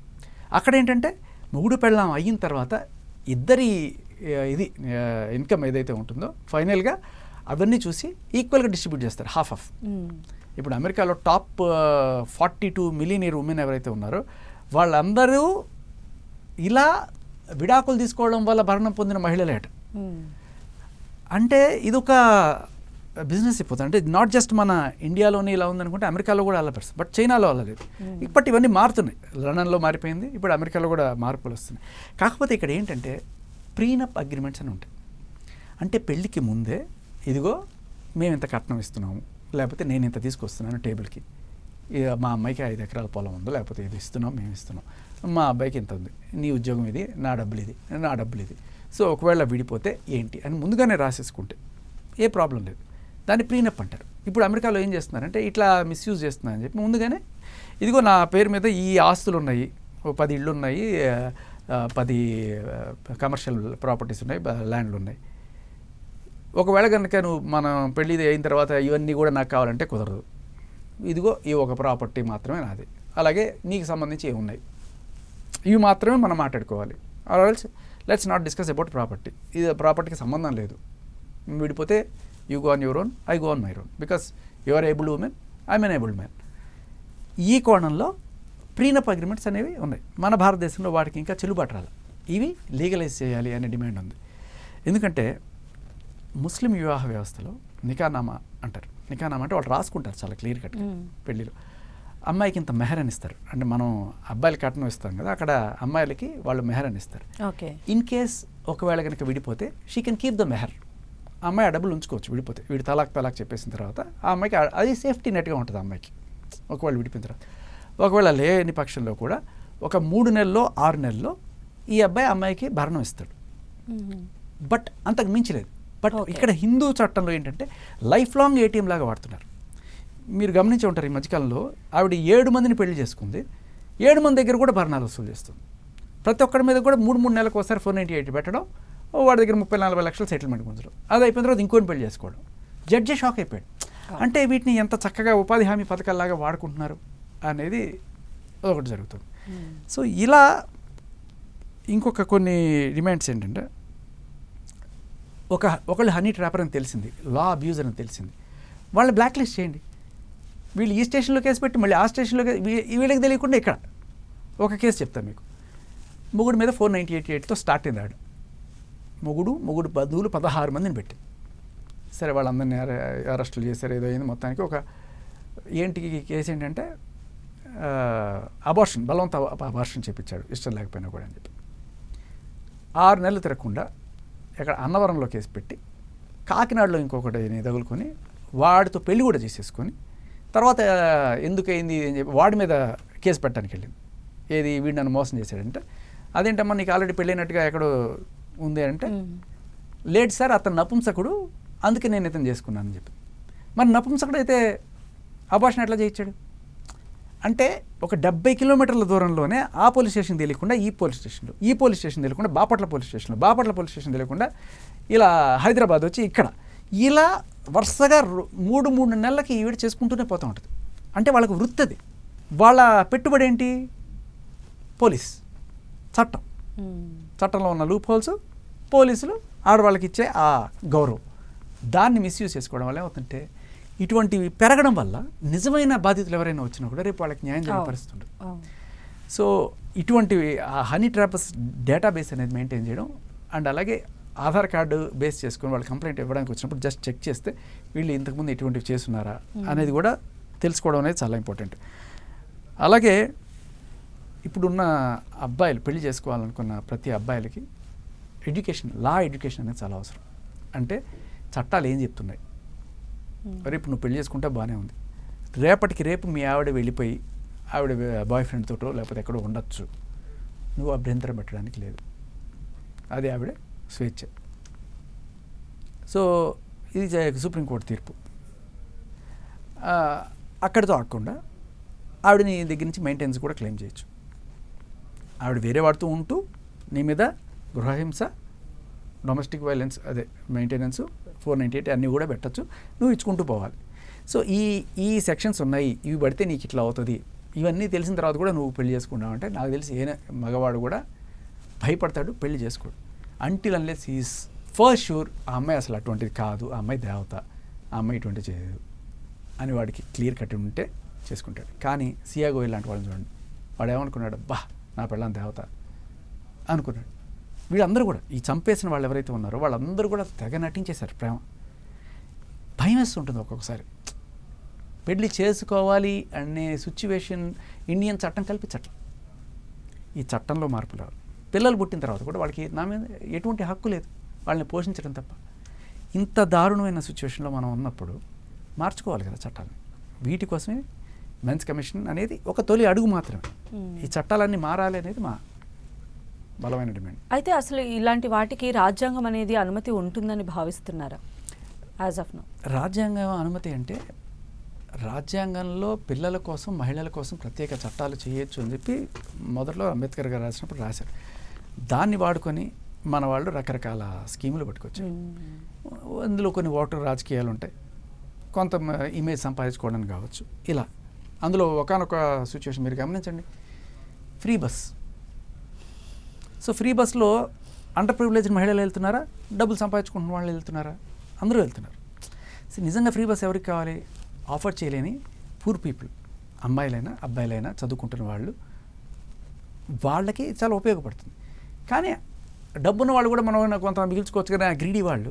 అక్కడ ఏంటంటే మొగుడు పెళ్ళాం అయిన తర్వాత ఇద్దరి ఇది ఇన్కమ్ ఏదైతే ఉంటుందో ఫైనల్గా అవన్నీ చూసి ఈక్వల్గా డిస్ట్రిబ్యూట్ చేస్తారు, హాఫ్ ఆఫ్. ఇప్పుడు అమెరికాలో టాప్ 42 మిలియనీర్ ఉమెన్ ఎవరైతే ఉన్నారో వాళ్ళందరూ ఇలా విడాకులు తీసుకోవడం వల్ల భరణం పొందిన మహిళలేట. అంటే ఇదొక బిజినెస్ అయిపోతుంది. అంటే నాట్ జస్ట్ మన ఇండియాలోనే ఇలా ఉందనుకుంటే అమెరికాలో కూడా అలా పెడుతుంది, బట్ చైనాలో అలా లేదు. ఇప్పటి ఇవన్నీ మారుతున్నాయి. లండన్లో మారిపోయింది, ఇప్పుడు అమెరికాలో కూడా మార్పులు వస్తున్నాయి. కాకపోతే ఇక్కడ ఏంటంటే ప్రీనప్ అగ్రిమెంట్స్ అని ఉంటాయి. అంటే పెళ్ళికి ముందే ఇదిగో మేము ఇంత కట్నం ఇస్తున్నాము, లేకపోతే నేను ఇంత తీసుకొస్తున్నాను టేబుల్కి, మా అమ్మాయికి 5 ఎకరాల పొలం ఉందో, లేకపోతే ఇది ఇస్తున్నాం, మేము ఇస్తున్నాం, మా అబ్బాయికి ఇంత ఉంది, నీ ఉద్యోగం ఇది, నా డబ్బులు ఇది, నా డబ్బులు ఇది, సో ఒకవేళ విడిపోతే ఏంటి అని ముందుగానే రాసేసుకుంటే ఏ ప్రాబ్లం లేదు. దాన్ని ప్రీనప్ అంటారు. ఇప్పుడు అమెరికాలో ఏం చేస్తున్నారంటే ఇట్లా మిస్యూజ్ చేస్తున్నారని చెప్పి ముందుగానే ఇదిగో నా పేరు మీద ఈ ఆస్తులు ఉన్నాయి, 10 ఇళ్ళు ఉన్నాయి, 10 కమర్షియల్ ప్రాపర్టీస్ ఉన్నాయి, ల్యాండ్లు ఉన్నాయి. ఒకవేళ కనుక నువ్వు మనం పెళ్ళి అయిన తర్వాత ఇవన్నీ కూడా నాకు కావాలంటే కుదరదు, ఇదిగో ఈ ఒక ప్రాపర్టీ మాత్రమే నాది, అలాగే నీకు సంబంధించి ఏమున్నాయి ఇవి మాత్రమే మనం మాట్లాడుకోవాలి. Also let's not discuss about property. ఇది ప్రాపర్టీకి సంబంధం లేదు. విడిపోతే you go on your own, I go on my own, because you are abled women, I'm an abled man. ఈ కోణంలో ప్రీనప్ అగ్రిమెంట్స్ అనేవి ఉన్నాయి. మన భారతదేశంలో వాటికి ఇంకా చెల్లుబాటు రాలి. ఇవి లీగలైజ్ చేయాలి అనే డిమాండ్ ఉంది. ఎందుకంటే ముస్లిం వివాహ వ్యవస్థలో నికానామా అంటారు. నికానామా అంటే వాళ్ళు రాసుకుంటారు చాలా క్లియర్ కట్గా పెళ్ళిలో. అమ్మాయికి ఇంత మెహర్ అని ఇస్తారు. అంటే మనం అబ్బాయిలకి కట్నం ఇస్తాం కదా, అక్కడ అమ్మాయిలకి వాళ్ళు మెహర్ అని ఇస్తారు. ఇన్ కేస్ ఒకవేళ కనుక విడిపోతే షీ కెన్ కీప్ ద మెహర్. ఆ అమ్మాయి ఆ డబ్బులు ఉంచుకోవచ్చు విడిపోతే. వీడు తలాక్ చెప్పేసిన తర్వాత ఆ అమ్మాయికి అది సేఫ్టీ నెట్గా ఉంటుంది. ఆ అమ్మాయికి ఒకవేళ విడిపోయిన తర్వాత, ఒకవేళ లేని పక్షంలో కూడా ఒక 3 నెలల్లో 6 నెలల్లో ఈ అబ్బాయి అమ్మాయికి భరణం ఇస్తాడు. బట్ అంతకు మించలేదు. బట్ ఇక్కడ హిందూ చట్టంలో ఏంటంటే లైఫ్ లాంగ్ ఏటీఎం లాగా వాడుతున్నారు. మీరు గమనించి ఉంటారు, ఈ మధ్యకాలంలో ఆవిడ 7 మందిని పెళ్లి చేసుకుంది, 7 మంది దగ్గర కూడా భరణాలు వసూలు చేస్తుంది. ప్రతి ఒక్కరి మీద కూడా 3 నెలలకు ఒకసారి 498 పెట్టడం, వాడి దగ్గర 30-40 లక్షలు సెటిల్మెంట్ గుంజడం, అది అయిపోయిన తర్వాత ఇంకోని పెళ్లి చేసుకోవడం. జడ్జి షాక్ అయిపోయాడు. అంటే వీటిని ఎంత చక్కగా ఉపాధి హామీ పథకాల్లాగా వాడుకుంటున్నారు అనేది ఒకటి జరుగుతుంది. సో ఇలా ఇంకొక కొన్ని డిమాండ్స్ ఏంటంటే, ఒకళ్ళు హనీ ట్రాపర్ అని తెలిసింది, లా అబ్యూజర్ అని తెలిసింది, వాళ్ళని బ్లాక్ లిస్ట్ చేయండి. వీళ్ళు ఈ స్టేషన్లో కేసు పెట్టి మళ్ళీ ఆ స్టేషన్లో వీళ్ళకి తెలియకుండా ఇక్కడ ఒక కేసు చెప్తాను మీకు. మొగుడు మీద 498తో స్టార్ట్ అయింది ఆడు. మొగుడు బంధువులు 16 మందిని పెట్టి, సరే వాళ్ళందరినీ అరెస్టులు చేశారు, ఏదో అయింది. మొత్తానికి ఒక ఏంటి కేసు ఏంటంటే అబార్షన్, బలవంత అబార్షన్ చేయించాడు ఇష్టం లేకపోయినా కూడా అని చెప్పి. 6 నెలలు తిరగకుండా ఇక్కడ అన్నవరంలో కేసు పెట్టి, కాకినాడలో ఇంకొకటి తగులుకొని వాడితో పెళ్లి కూడా చేసేసుకొని, తర్వాత ఎందుకయింది అని చెప్పి వాడి మీద కేసు పెట్టడానికి వెళ్ళింది. ఏది, వీడు నన్ను మోసం చేశాడంటే, అదేంటమ్మా నీకు ఆల్రెడీ పెళ్ళైనట్టుగా ఎక్కడో ఉంది అంటే, లేదు సార్ అతను నపుంసకుడు, అందుకే నేను ఇతను చేసుకున్నానని చెప్పి. మరి నపుంసకుడు అయితే అబార్షన్ ఎట్లా చేయించాడు అంటే, ఒక 70 కిలోమీటర్ల దూరంలోనే ఆ పోలీస్ స్టేషన్ తెలియకుండా ఈ పోలీస్ స్టేషన్లో, ఈ పోలీస్ స్టేషన్ తెలియకుండా బాపట్ల పోలీస్ స్టేషన్లో, బాపట్ల పోలీస్ స్టేషన్ తెలియకుండా ఇలా హైదరాబాద్ వచ్చి ఇక్కడ, ఇలా వరుసగా 3 నెలలకి ఈవిడ చేసుకుంటూనే పోతూ ఉంటుంది. అంటే వాళ్ళకు వృత్తి అది. వాళ్ళ పెట్టుబడి ఏంటి? పోలీస్ చట్టం, చట్టంలో ఉన్న లూప్ హోల్స్, పోలీసులు ఆడవాళ్ళకి ఇచ్చే ఆ గౌరవం, దాన్ని మిస్యూజ్ చేసుకోవడం వల్ల ఏమవుతుంటే ఇటువంటివి పెరగడం వల్ల నిజమైన బాధితులు ఎవరైనా వచ్చినా కూడా రేపు వాళ్ళకి న్యాయం జరిగే పరిస్థితి ఉంటుంది. సో ఇటువంటివి ఆ హనీ ట్రాపర్స్ డేటాబేస్ అనేది మెయింటైన్ చేయడం, అండ్ అలాగే ఆధార్ కార్డు బేస్ చేసుకుని వాళ్ళు కంప్లైంట్ ఇవ్వడానికి వచ్చినప్పుడు జస్ట్ చెక్ చేస్తే వీళ్ళు ఇంతకుముందు ఎటువంటివి చేస్తున్నారా అనేది కూడా తెలుసుకోవడం అనేది చాలా ఇంపార్టెంట్. అలాగే ఇప్పుడున్న అబ్బాయిలు పెళ్లి చేసుకోవాలనుకున్న ప్రతి అబ్బాయిలకి ఎడ్యుకేషన్, లా ఎడ్యుకేషన్ అనేది చాలా అవసరం. అంటే చట్టాలు ఏం చెప్తున్నాయి, రేపు నువ్వు పెళ్లి చేసుకుంటే బాగానే ఉంది, రేపటికి రేపు మీ ఆవిడ వెళ్ళిపోయి ఆవిడ బాయ్ ఫ్రెండ్ తోటో లేకపోతే ఎక్కడో ఉండొచ్చు, నువ్వు అభ్యంతరం పెట్టడానికి లేదు, అది ఆవిడ స్వేచ్ఛ. సో ఇది సుప్రీంకోర్టు తీర్పు. అక్కడితో ఆగకుండా ఆవిడ నీ దగ్గర నుంచి మెయింటెనెన్స్ కూడా క్లెయిమ్ చేయొచ్చు. ఆవిడ వేరే వాడుతూ ఉంటూ నీ మీద గృహహింస, డొమెస్టిక్ వైలెన్స్, అదే మెయింటెనెన్స్, 498 అన్నీ కూడా పెట్టచ్చు, నువ్వు ఇచ్చుకుంటూ పోవాలి. సో ఈ సెక్షన్స్ ఉన్నాయి, ఇవి పడితే నీకు ఇట్లా అవుతుంది, ఇవన్నీ తెలిసిన తర్వాత కూడా నువ్వు పెళ్లి చేసుకున్నావు అంటే నాకు తెలిసి ఏ మగవాడు కూడా భయపడతాడు, పెళ్లి చేసుకోడు. Until unless is for sure ఆ అమ్మాయి అసలు అటువంటిది కాదు, ఆ అమ్మాయి దేవత, ఆ అమ్మాయి ఇటువంటి చేయదు అని వాడికి క్లియర్ కట్టి ఉంటే చేసుకుంటాడు. కానీ సియాగో ఇలాంటి వాళ్ళని చూడండి, వాడు ఏమనుకున్నాడు, బా నా పెళ్ళాం దేవత అనుకున్నాడు. వీళ్ళందరూ కూడా ఈ చంపేసిన వాళ్ళు ఎవరైతే ఉన్నారో వాళ్ళందరూ కూడా తెగ నటించేశారు ప్రేమ. భయం వేస్తుంటుంది ఒక్కొక్కసారి. పెళ్లి చేసుకోవాలి అనే సిచ్యువేషన్ ఇండియన్ చట్టం కల్పించట్లేదు. ఈ చట్టంలో మార్పు రావాలి. పిల్లలు పుట్టిన తర్వాత కూడా వాళ్ళకి నా మీద ఎటువంటి హక్కు లేదు, వాళ్ళని పోషించడం తప్ప. ఇంత దారుణమైన సిచ్యువేషన్లో మనం ఉన్నప్పుడు మార్చుకోవాలి కదా చట్టాలని. వీటి కోసమే మెన్స్ కమిషన్ అనేది ఒక తొలి అడుగు మాత్రమే. ఈ చట్టాలన్నీ మారాలి అనేది మా బలమైన డిమాండ్. అయితే అసలు ఇలాంటి వాటికి రాజ్యాంగం అనేది అనుమతి ఉంటుందని భావిస్తున్నారా యాజ్ ఆఫ్ నౌ? రాజ్యాంగం అనుమతి అంటే రాజ్యాంగంలో పిల్లల కోసం మహిళల కోసం ప్రత్యేక చట్టాలు చేయొచ్చు అని చెప్పి మొదట్లో అంబేద్కర్ గారు రాసినప్పుడు రాశారు. దాన్ని వాడుకొని మన వాళ్ళు రకరకాల స్కీములు పట్టుకొచ్చారు. అందులో కొన్ని ఓటర్ రాజకీయాలు ఉంటాయి, కొంత ఇమేజ్ సంపాదించుకోవడానికి కావచ్చు. ఇలా అందులో ఒకానొక సిచ్యువేషన్ మీరు గమనించండి, ఫ్రీ బస్. సో ఫ్రీ బస్లో అండర్ ప్రివిలేజ్డ్ మహిళలు వెళ్తున్నారా, డబ్బులు సంపాదించుకుంటున్న వాళ్ళు వెళ్తున్నారా? అందరూ వెళ్తున్నారు. సో నిజంగా ఫ్రీ బస్ ఎవరికి కావాలి? ఆఫర్ చేయలేని పూర్ పీపుల్, అమ్మాయిలైనా అబ్బాయిలైనా చదువుకుంటున్న వాళ్ళు, వాళ్ళకి చాలా ఉపయోగపడుతుంది. కానీ డబ్బున్న వాళ్ళు కూడా మనం కొంత మిగిల్చుకోవచ్చు కదా, గ్రీడీ వాళ్ళు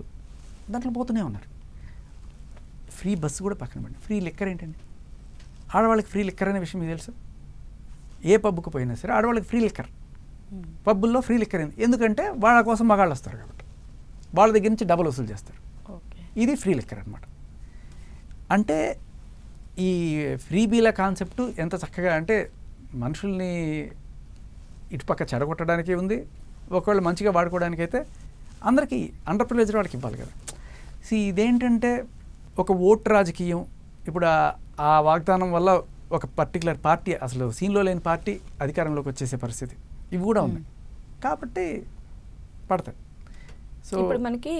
దాంట్లో పోతూనే ఉన్నారు. ఫ్రీ బస్సు కూడా పక్కన పడి, ఫ్రీ లిక్కర్ ఏంటండి? ఆడవాళ్ళకి ఫ్రీ లిక్కర్ అనే విషయం మీకు తెలుసు? ఏ పబ్కు పోయినా సరే ఆడవాళ్ళకి ఫ్రీ లిక్కర్. పబ్బుల్లో ఫ్రీ లిక్కర్ ఎందుకంటే వాళ్ళ కోసం మగాళ్ళు వస్తారు కాబట్టి వాళ్ళ దగ్గర నుంచి డబ్బులు వసూలు చేస్తారు. ఇది ఫ్రీ లిక్కర్ అనమాట. అంటే ఈ ఫ్రీబీల కాన్సెప్టు ఎంత చక్కగా అంటే మనుషుల్ని ఇటుపక్క చెడగొట్టడానికి ఉంది, ఒకవేళ మంచిగా వాడుకోవడానికి అయితే అందరికీ అండర్ ప్రివిలేజ్డ్ వాళ్ళకి ఇవ్వాలి కదా. సో ఇదేంటంటే ఒక ఓటు రాజకీయం. ఇప్పుడు ఆ వాగ్దానం వల్ల ఒక పర్టికులర్ పార్టీ, అసలు సీన్లో లేని పార్టీ అధికారంలోకి వచ్చేసే పరిస్థితి ఇవి కూడా ఉన్నాయి కాబట్టి పడతాయి. సో ఇప్పుడు మనకి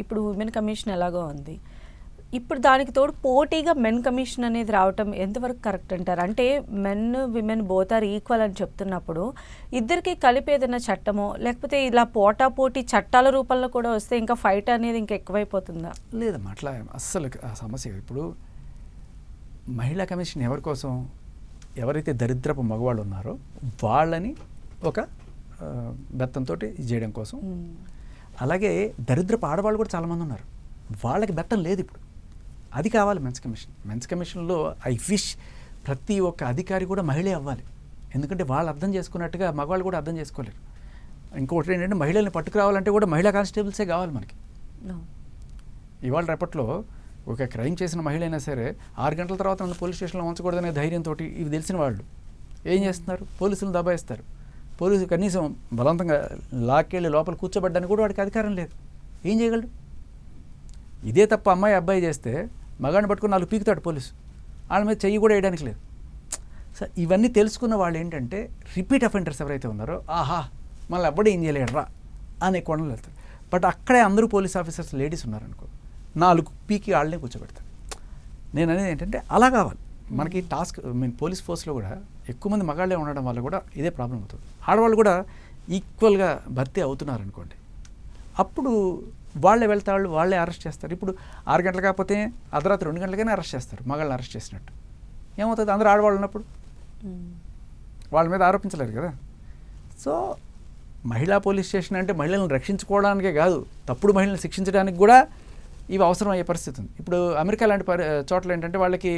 ఇప్పుడు ఉమెన్ కమిషన్ ఎలాగో ఉంది, ఇప్పుడు దానికి తోడు పోటీగా మెన్ కమిషన్ అనేది రావటం ఎంతవరకు కరెక్ట్ అంటారు? అంటే men women both are equal అని చెప్తున్నప్పుడు ఇద్దరికి కలిపి ఏదైనా చట్టమో లేకపోతే ఇలా పోటీ చట్టాల రూపంలో కూడా వస్తే ఇంకా ఫైట్ అనేది ఇంకా ఎక్కువైపోతుందా? లేదమ్మా, అట్లా అస్సలు ఆ సమస్య. ఇప్పుడు మహిళా కమిషన్ ఎవరి కోసం? ఎవరైతే దరిద్రపు మగవాళ్ళు ఉన్నారో వాళ్ళని ఒక బెత్తంతో చేయడం కోసం. అలాగే దరిద్రపు ఆడవాళ్ళు కూడా చాలామంది ఉన్నారు, వాళ్ళకి బెత్తం లేదు. ఇప్పుడు అది కావాలి మెన్స్ కమిషన్. మెన్స్ కమిషన్లో ఐ విష్ ప్రతి ఒక్క అధికారి కూడా మహిళే అవ్వాలి. ఎందుకంటే వాళ్ళు అర్థం చేసుకున్నట్టుగా మగవాళ్ళు కూడా అర్థం చేసుకోలేరు. ఇంకొకటి ఏంటంటే మహిళల్ని పట్టుకురావాలంటే కూడా మహిళా కానిస్టేబుల్సే కావాలి మనకి. ఇవాళ రేపట్లో ఒక క్రైమ్ చేసిన మహిళ అయినా సరే 6 గంటల తర్వాత నన్ను పోలీస్ స్టేషన్లో ఉంచకూడదనే ధైర్యంతో ఇవి తెలిసిన వాళ్ళు ఏం చేస్తున్నారు? పోలీసులు దబాయిస్తారు. పోలీసు కనీసం బలవంతంగా లాక్కెళ్ళి లోపల కూర్చోబడ్డానికి కూడా వాడికి అధికారం లేదు. ఏం చేయగలడు? ఇదే తప్ప అమ్మాయి అబ్బాయి చేస్తే మగాడిని పట్టుకుని 4 పీకుతాడు పోలీసు, వాళ్ళ మీద చెయ్యి కూడా వేయడానికి లేదు. సో ఇవన్నీ తెలుసుకున్న వాళ్ళు ఏంటంటే రిపీట్ అఫెండర్స్ ఎవరైతే ఉన్నారో, ఆహా మళ్ళీ అప్పుడే ఏం చేయలేడరా అనే కొండలు వెళ్తారు. బట్ అక్కడే అందరూ పోలీస్ ఆఫీసర్స్ లేడీస్ ఉన్నారనుకో, 4 పీకి వాళ్ళనే కూర్చోబెడతారు. నేను అనేది ఏంటంటే అలా కావాలి మనకి టాస్క్. పోలీస్ ఫోర్స్లో కూడా ఎక్కువ మంది మగాళ్ళే ఉండడం వల్ల కూడా ఇదే ప్రాబ్లం అవుతుంది. ఆడవాళ్ళు కూడా ఈక్వల్గా భర్తీ అవుతున్నారు అనుకోండి, అప్పుడు వాళ్ళే వెళ్తాళ్ళు, వాళ్ళే అరెస్ట్ చేస్తారు. ఇప్పుడు 6 గంటలు కాకపోతే అర్ధరాత్రి 2 గంటలకైనా అరెస్ట్ చేస్తారు మగాళ్ళని అరెస్ట్ చేసినట్టు. ఏమవుతుంది? అందరూ ఆడవాళ్ళు ఉన్నప్పుడు వాళ్ళ మీద ఆరోపించలేరు కదా. సో మహిళా పోలీస్ స్టేషన్ అంటే మహిళలను రక్షించుకోవడానికే కాదు, తప్పుడు మహిళలను శిక్షించడానికి కూడా ఇవి అవసరం అయ్యే పరిస్థితి ఉంది. ఇప్పుడు అమెరికా లాంటి చోట్ల ఏంటంటే వాళ్ళకి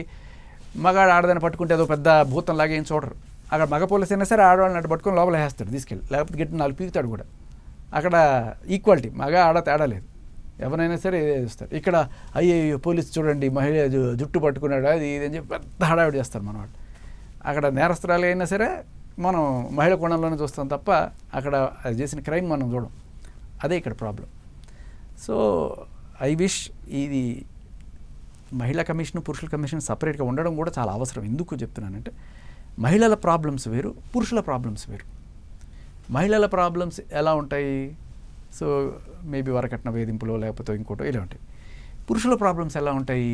మగాడు ఆడదాన్ని పట్టుకుంటే ఏదో పెద్ద భూతంలాగా ఏం చూడరు. అక్కడ మగ పోలీస్ అయినా సరే ఆడవాళ్ళని అటు పట్టుకొని లోపల వేస్తాడు తీసుకెళ్ళి, లేకపోతే గట్టి 4 పీకుతాడు కూడా. అక్కడ ఈక్వాలిటీ, మగ ఆడ తేడా లేదు, ఎవరైనా సరే ఇదే చూస్తారు. ఇక్కడ అయ్యో పోలీసు చూడండి మహిళ జుట్టు పట్టుకున్నాడు అది ఇది అని చెప్పి పెద్ద హడావిడి చేస్తారు మన వాళ్ళు. అక్కడ నేరస్తురాలు అయినా సరే మనం మహిళ కోణంలోనే చూస్తాం తప్ప అక్కడ అది చేసిన క్రైమ్ మనం చూడం. అదే ఇక్కడ ప్రాబ్లం. సో ఐ విష్ ఇది మహిళా కమిషన్ పురుషుల కమిషన్ సపరేట్గా ఉండడం కూడా చాలా అవసరం. ఎందుకు చెప్తున్నానంటే మహిళల ప్రాబ్లమ్స్ వేరు, పురుషుల ప్రాబ్లమ్స్ వేరు. మహిళల ప్రాబ్లమ్స్ ఎలా ఉంటాయి? సో మేబీ వరకట్న వేధింపులో లేకపోతే ఇంకోటో ఇలా ఉంటాయి. పురుషుల ప్రాబ్లమ్స్ ఎలా ఉంటాయి?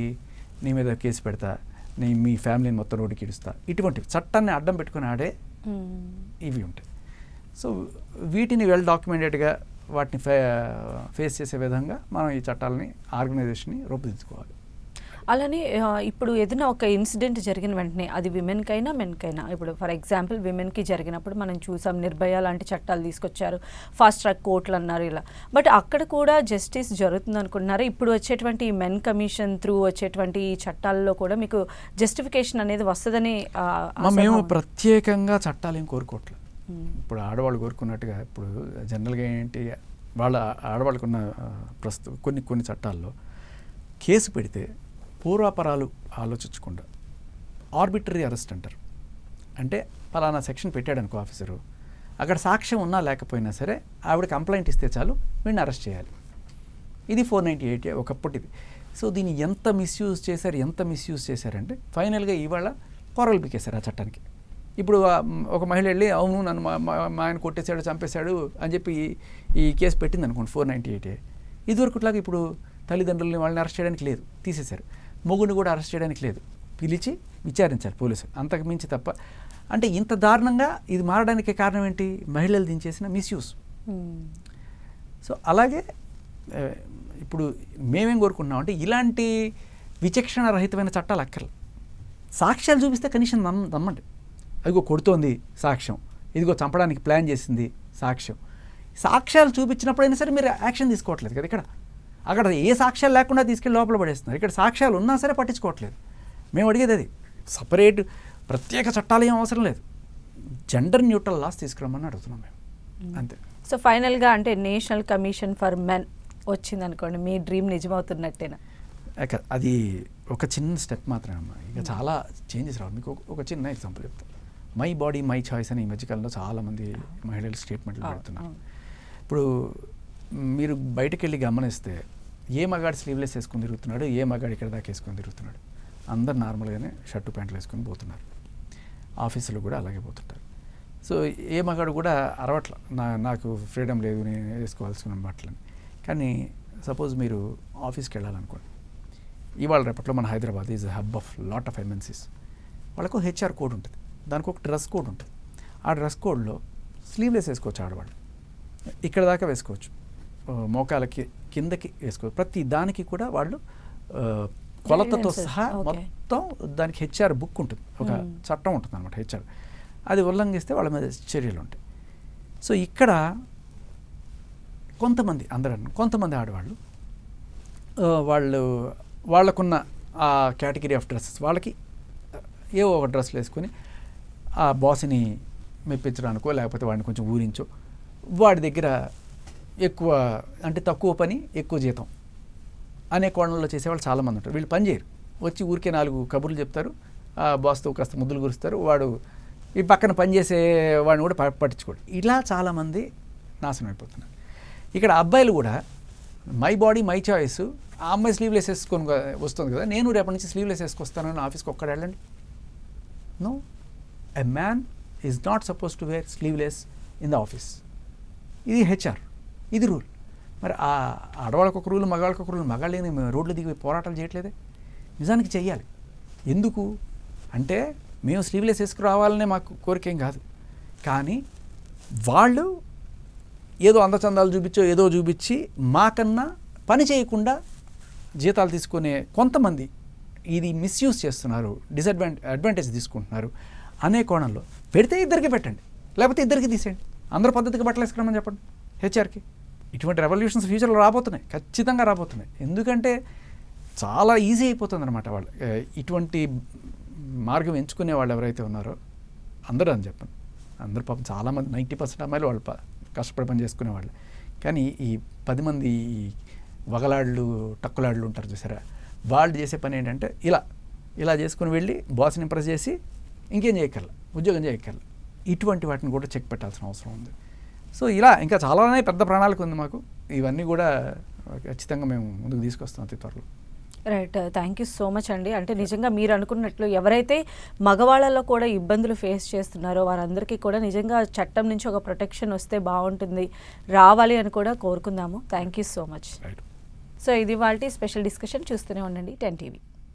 నీ మీద కేసు పెడతా, మీ ఫ్యామిలీని మొత్తం రోడ్డుకి ఇడుస్తా, ఇటువంటివి చట్టాన్ని అడ్డం పెట్టుకుని ఆడే ఇవి ఉంటాయి. సో వీటిని వెల్ డాక్యుమెంటెడ్గా వాటిని ఫేస్ చేసే విధంగా మనం ఈ చట్టాలని ఆర్గనైజేషన్ని రూపుదిద్దుకోవాలి. అలానే ఇప్పుడు ఏదైనా ఒక ఇన్సిడెంట్ జరిగిన వెంటనే అది విమెన్కైనా మెన్కైనా, ఇప్పుడు ఫర్ ఎగ్జాంపుల్ విమెన్కి జరిగినప్పుడు మనం చూసాం నిర్భయ లాంటి చట్టాలు తీసుకొచ్చారు, ఫాస్ట్ ట్రాక్ కోర్టులు అన్నారు ఇలా. బట్ అక్కడ కూడా జస్టిస్ జరుగుతుంది అనుకుంటున్నారు. ఇప్పుడు వచ్చేటువంటి మెన్ కమిషన్ త్రూ వచ్చేటువంటి ఈ చట్టాల్లో కూడా మీకు జస్టిఫికేషన్ అనేది వస్తుందని మేము ప్రత్యేకంగా చట్టాలు ఏం కోరుకోవట్లేదు. ఇప్పుడు ఆడవాళ్ళు కోరుకున్నట్టుగా ఇప్పుడు జనరల్గా ఏంటి, వాళ్ళ ఆడవాళ్ళకున్న కొన్ని చట్టాల్లో కేసు పెడితే పూర్వాపరాలు ఆలోచించకుండా ఆర్బిటరీ అరెస్ట్ అంటారు. అంటే పలానా సెక్షన్ పెట్టాడు అనుకో ఆఫీసరు, అక్కడ సాక్ష్యం ఉన్నా లేకపోయినా సరే ఆవిడ కంప్లైంట్ ఇస్తే చాలు వీడిని అరెస్ట్ చేయాలి. ఇది 498 ఒకప్పుడు ఇది. సో దీన్ని ఎంత మిస్యూజ్ చేశారంటే ఫైనల్గా ఇవాళ పొరలు పీకేశారు ఆ చట్టానికి. ఇప్పుడు ఒక మహిళ వెళ్ళి అవును నన్ను మా ఆయన కొట్టేశాడు చంపేశాడు అని చెప్పి ఈ కేసు పెట్టింది అనుకోండి 498. ఇదివరకుట్లాగా ఇప్పుడు తల్లిదండ్రులని వాళ్ళని అరెస్ట్ చేయడానికి లేదు, తీసేశారు. మొగుడిని కూడా అరెస్ట్ చేయడానికి లేదు, పిలిచి విచారించాలి పోలీసులు, అంతకు మించి తప్ప. అంటే ఇంత దారుణంగా ఇది మారడానికి కారణం ఏంటి? మహిళలు దించేసిన మిస్యూజ్. సో అలాగే ఇప్పుడు మేమేం కోరుకుంటున్నాం అంటే ఇలాంటి విచక్షణ రహితమైన చట్టాలు అక్కర్లేదు. సాక్ష్యాలు చూపిస్తే కనీసం నమ్మండి. అదిగో కొడుతోంది సాక్ష్యం, ఇదిగో చంపడానికి ప్లాన్ చేసింది సాక్ష్యం. సాక్ష్యాలు చూపించినప్పుడైనా సరే మీరు యాక్షన్ తీసుకోవట్లేదు కదా. అక్కడ ఏ సాక్ష్యాలు లేకుండా తీసుకెళ్ళి లోపల పడేస్తున్నారు. ఇక్కడ సాక్ష్యాలు ఉన్నా సరే పట్టించుకోవట్లేదు. మేము అడిగేది అది. సపరేట్ ప్రత్యేక చట్టాలు ఏం అవసరం లేదు, జెండర్ న్యూట్రల్ లాస్ తీసుకురమ్మని అడుగుతున్నాం మేము, అంతే. సో ఫైనల్గా అంటే నేషనల్ కమిషన్ ఫర్ మెన్ వచ్చింది అనుకోండి, మీ డ్రీమ్ నిజమవుతున్నట్టేనా? అది ఒక చిన్న స్టెప్ మాత్రమే అమ్మా. ఇక చాలా చేంజెస్ రావాలి. మీకు ఒక చిన్న ఎగ్జాంపుల్ చెప్తాను. మై బాడీ మై చాయిస్ అని ఈ మధ్యకాలంలో చాలామంది మహిళలు స్టేట్మెంట్లు పెడుతున్నారు. ఇప్పుడు మీరు బయటకు వెళ్ళి గమనిస్తే ఏ మగాడు స్లీవ్లెస్ వేసుకొని తిరుగుతున్నాడు, ఏ మగాడు ఇక్కడ దాకా వేసుకొని తిరుగుతున్నాడు, అందరు నార్మల్గానే షర్టు ప్యాంట్లు వేసుకొని పోతున్నారు. ఆఫీసులో కూడా అలాగే పోతుంటారు. సో ఏ మగాడు కూడా అరవట్ల నాకు ఫ్రీడమ్ లేదు నేను వేసుకోవాల్సిన బట్టలని. కానీ సపోజ్ మీరు ఆఫీస్కి వెళ్ళాలనుకోండి, ఇవాళ రేపట్లో మన Hyderabad is hub of lot of MNCs. వాళ్ళకు హెచ్ఆర్ కోడ్ ఉంటుంది, దానికి ఒక డ్రెస్ కోడ్ ఉంటుంది. ఆ డ్రెస్ కోడ్లో స్లీవ్లెస్ వేసుకోవచ్చు ఆడవాళ్ళు, ఇక్కడ దాకా వేసుకోవచ్చు, మోకాలకి కిందకి వేసుకోవచ్చు. ప్రతి దానికి కూడా వాళ్ళు కొలతతో సహా మొత్తం దానికి హెచ్ఆర్ బుక్ ఉంటుంది, ఒక చట్టం ఉంటుంది అనమాట హెచ్ఆర్. అది ఉల్లంఘిస్తే వాళ్ళ మీద చర్యలు ఉంటాయి. సో ఇక్కడ కొంతమంది ఆడవాళ్ళు వాళ్ళకున్న ఆ కేటగిరీ ఆఫ్ డ్రెస్సెస్ వాళ్ళకి ఏవో ఒక డ్రెస్సులు వేసుకొని ఆ బాస్ని మెప్పించడానికో లేకపోతే వాడిని కొంచెం ఊరించో వాడి దగ్గర ఎక్కువ అంటే తక్కువ పని ఎక్కువ జీతం అనే కోణంలో చేసేవాళ్ళు చాలామంది ఉంటారు. వీళ్ళు పని చేయరు, వచ్చి ఊరికే 4 కబుర్లు చెప్తారు, ఆ బాస్తో కాస్త ముద్దులు కురుస్తారు, వాడు ఈ పక్కన పనిచేసే వాడిని కూడా పట్టించుకోడు. ఇలా చాలామంది నాశనం అయిపోతున్నారు. ఇక్కడ అబ్బాయిలు కూడా మై బాడీ మై చాయిస్, ఆ అమ్మాయి స్లీవ్లెస్ వేసుకొని వస్తుంది కదా, నేను రేపటి నుంచి స్లీవ్లెస్ వేసుకొస్తానని ఆఫీస్కి ఒక్కడ వెళ్ళండి. No, a man is not suppose to wear sleeveless in the office. ఇది హెచ్ఆర్, ఇది రూల్. మరి ఆ ఆడవాళ్ళకు ఒక రూల్, మగవాళ్ళకు ఒక రూల్. మగాళ్ళని రోడ్లు దిగి పోరాటాలు చేయట్లేదే, నిజానికి చెయ్యాలి. ఎందుకు అంటే మేము స్లీవ్లెస్ వేసుకురావాలనే మాకు కోరికేం కాదు, కానీ వాళ్ళు ఏదో అందచందాలు ఏదో చూపించి మాకన్నా పని చేయకుండా జీతాలు తీసుకునే కొంతమంది ఇది మిస్యూజ్ చేస్తున్నారు, అడ్వాంటేజ్ తీసుకుంటున్నారు అనే కోణంలో పెడితే ఇద్దరికి పెట్టండి, లేకపోతే ఇద్దరికి తీసేయండి. అందరూ పద్ధతిగా బట్టలు వేసుకురామని చెప్పండి హెచ్ఆర్కి. ఇటువంటి రెవల్యూషన్స్ ఫ్యూచర్లో రాబోతున్నాయి, ఖచ్చితంగా రాబోతున్నాయి. ఎందుకంటే చాలా ఈజీ అయిపోతుంది అనమాట. వాళ్ళు ఇటువంటి మార్గం ఎంచుకునే వాళ్ళు ఎవరైతే ఉన్నారో అందరూ అని చెప్పండి, అందరూ పాపం చాలామంది 90% అమ్మాయిలు వాళ్ళు కష్టపడి పని చేసుకునేవాళ్ళు. కానీ ఈ 10 మంది వగలాళ్ళు టక్కులాళ్ళు ఉంటారు చూసారా, వాళ్ళు చేసే పని ఏంటంటే ఇలా చేసుకుని వెళ్ళి బాస్ని ఇంప్రెస్ చేసి ఇంకేం చేయక్కర్ల, ఉద్యోగం చేయక్కర్ల. ఇటువంటి వాటిని కూడా చెక్ పెట్టాల్సిన అవసరం ఉంది. సో ఇలా ఇంకా చాలానే పెద్ద ప్రణాళిక ఉంది మాకు. ఇవన్నీ కూడా ఖచ్చితంగా మేము ముందుకు తీసుకొస్తాం అతి త్వరలో. Right, thank you so much అండి. అంటే నిజంగా మీరు అనుకున్నట్లు ఎవరైతే మగవాళ్ళలో కూడా ఇబ్బందులు ఫేస్ చేస్తున్నారో వారందరికీ కూడా నిజంగా చట్టం నుంచి ఒక ప్రొటెక్షన్ వస్తే బాగుంటుంది, రావాలి అని కూడా కోరుకుందాము. Thank you so much. So ఇది వాళ్ళ స్పెషల్ డిస్కషన్. చూస్తూనే ఉండండి 10 TV.